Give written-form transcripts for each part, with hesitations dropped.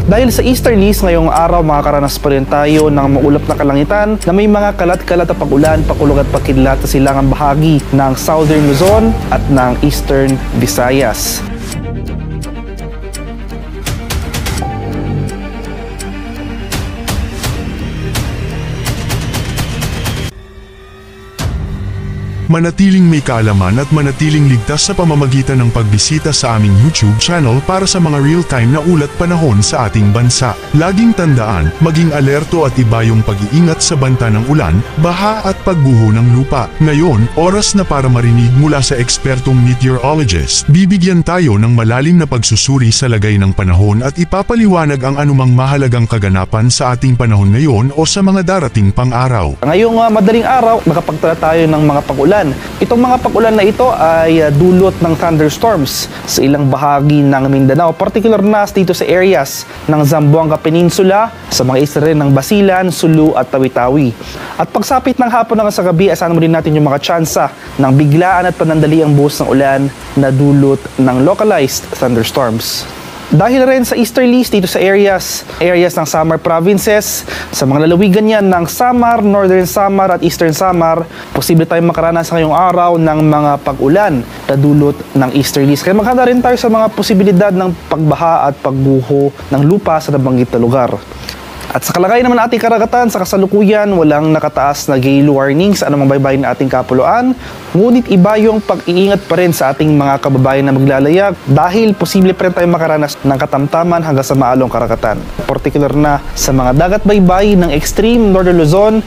At dahil sa easterlies, ngayong araw makakaranas pa rin tayo ng maulap na kalangitan na may mga kalat-kalat na pag-ulan, pakulog at pakidlat sa silangang bahagi ng Southern Luzon at ng Eastern Visayas. Manatiling may kaalaman at manatiling ligtas sa pamamagitan ng pagbisita sa aming YouTube channel para sa mga real-time na ulat panahon sa ating bansa. Laging tandaan, maging alerto at iba yung pag-iingat sa banta ng ulan, baha at pagguho ng lupa. Ngayon, oras na para marinig mula sa ekspertong meteorologist. Bibigyan tayo ng malalim na pagsusuri sa lagay ng panahon at ipapaliwanag ang anumang mahalagang kaganapan sa ating panahon ngayon o sa mga darating pang araw. Ngayong madaling araw, nakapagtala tayo ng mga pag-ulan. Itong mga pag-ulan na ito ay dulot ng thunderstorms sa ilang bahagi ng Mindanao, particular na dito sa areas ng Zamboanga Peninsula, sa mga isla rin ng Basilan, Sulu at Tawi-Tawi. At pagsapit ng hapon hanggang sa gabi, asahan mo rin natin yung mga tsansa ng biglaan at panandaliang buhos ng ulan na dulot ng localized thunderstorms. Dahil rin sa easterlies dito sa areas ng Samar provinces, sa mga lalawigan yan ng Samar, Northern Samar at Eastern Samar, posible tayong makaranas ngayong araw ng mga pag-ulan na dulot ng easterlies. Kaya maghanda rin tayo sa mga posibilidad ng pagbaha at pagbuho ng lupa sa nabanggit na lugar. At sa kalagayan naman ating karagatan, sa kasalukuyan, walang nakataas na gale warning sa anumang baybayin na ating kapuluan. Ngunit iba yung pag-iingat pa rin sa ating mga kababayan na maglalayag dahil posible pa rin tayong makaranas ng katamtaman hanggang sa maalong karagatan. Particular na sa mga dagat baybay ng extreme Northern Luzon.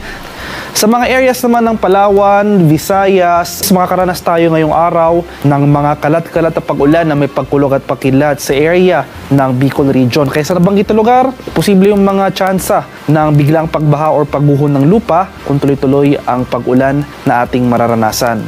Sa mga areas naman ng Palawan, Visayas, makakaranas tayo ngayong araw ng mga kalat-kalat na pag-ulan na may pagkulog at pakidlat sa area ng Bicol Region. Kaya sa nabanggit na lugar, posible yung mga tsansa ng biglang pagbaha o pagguho ng lupa kung tuloy-tuloy ang pag-ulan na ating mararanasan.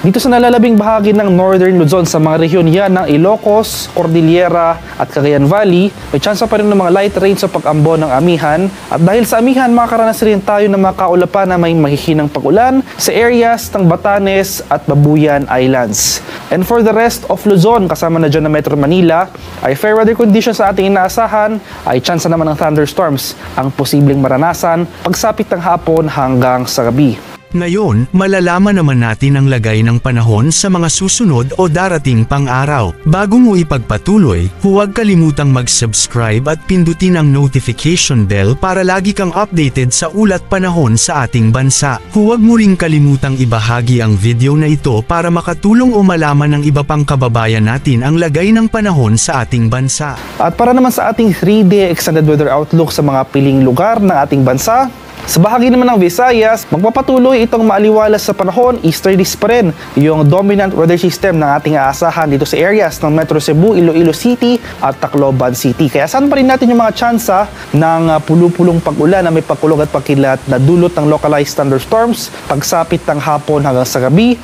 Dito sa nalalabing bahagi ng Northern Luzon, sa mga rehiyon yan ng Ilocos, Cordillera at Cagayan Valley, may tsansa pa rin ng mga light rain sa pag-ambo ng amihan. At dahil sa amihan, makakaranas rin tayo ng mga kaulapan na may mahihinang pag-ulan sa areas ng Batanes at Babuyan Islands. And for the rest of Luzon, kasama na dyan na Metro Manila, ay fair weather conditions sa ating inaasahan, ay tsansa naman ng thunderstorms ang posibleng maranasan pagsapit ng hapon hanggang sa gabi. Ngayon, malalaman naman natin ang lagay ng panahon sa mga susunod o darating pang araw. Bago mo ipagpatuloy, huwag kalimutang mag-subscribe at pindutin ang notification bell para lagi kang updated sa ulat panahon sa ating bansa. Huwag mo ring kalimutang ibahagi ang video na ito para makatulong o malaman ng iba pang kababayan natin ang lagay ng panahon sa ating bansa. At para naman sa ating 3-day extended weather outlook sa mga piling lugar ng ating bansa, sa bahagi naman ng Visayas, magpapatuloy itong maaliwalas sa panahon, easterlies pa rin yung dominant weather system ng ating aasahan dito sa areas ng Metro Cebu, Iloilo City at Tacloban City. Kaya saan pa rin natin yung mga tsansa ng pulupulong pag-ulan na may pagkulog at pagkilat na dulot ng localized thunderstorms pagsapit ng hapon hanggang sa gabi.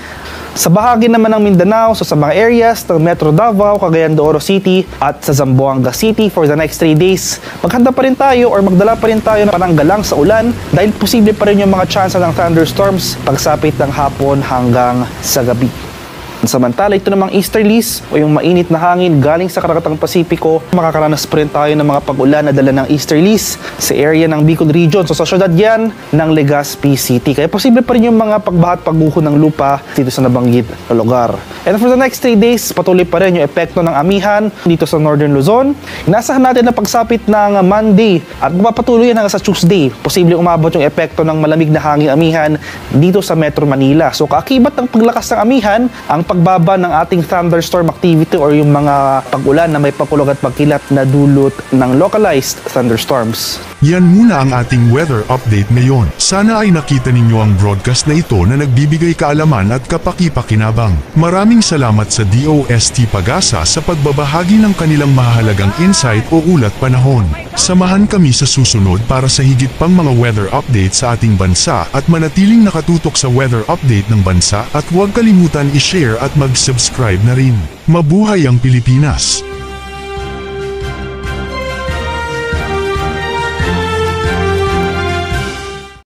Sa bahagi naman ng Mindanao, so sa mga areas ng Metro Davao, Cagayan de Oro City at sa Zamboanga City for the next 3 days, maghanda pa rin tayo or magdala pa rin tayo ng pananggalang sa ulan dahil posible pa rin yung mga tsansa ng thunderstorms pagsapit ng hapon hanggang sa gabi. Samantala, ito namang easterlies o yung mainit na hangin galing sa Karagatang Pasipiko, makakaranas pa rin tayo ng mga pag-ulan na dala ng easterlies sa area ng Bicol Region. So sa syudad yan ng Legazpi City. Kaya posible pa rin yung mga pagbaha at pagguho ng lupa dito sa nabanggit na lugar. And for the next 3 days, patuloy pa rin yung epekto ng amihan dito sa Northern Luzon. Inasahan natin na pagsapit ng Monday at magpapatuloy yan hanggang sa Tuesday. Posible umabot yung epekto ng malamig na hangin amihan dito sa Metro Manila. So kaakibat ng paglakas ng amihan, ang pagbaba ng ating thunderstorm activity or yung mga pag-ulan na may pagkulog at pagkilat na dulot ng localized thunderstorms. Yan muna ang ating weather update ngayon. Sana ay nakita ninyo ang broadcast na ito na nagbibigay kaalaman at kapaki-pakinabang. Maraming salamat sa DOST Pag-asa sa pagbabahagi ng kanilang mahalagang insight o ulat panahon. Samahan kami sa susunod para sa higit pang mga weather update sa ating bansa at manatiling nakatutok sa weather update ng bansa at huwag kalimutan i-share at mag-subscribe na rin. Mabuhay ang Pilipinas!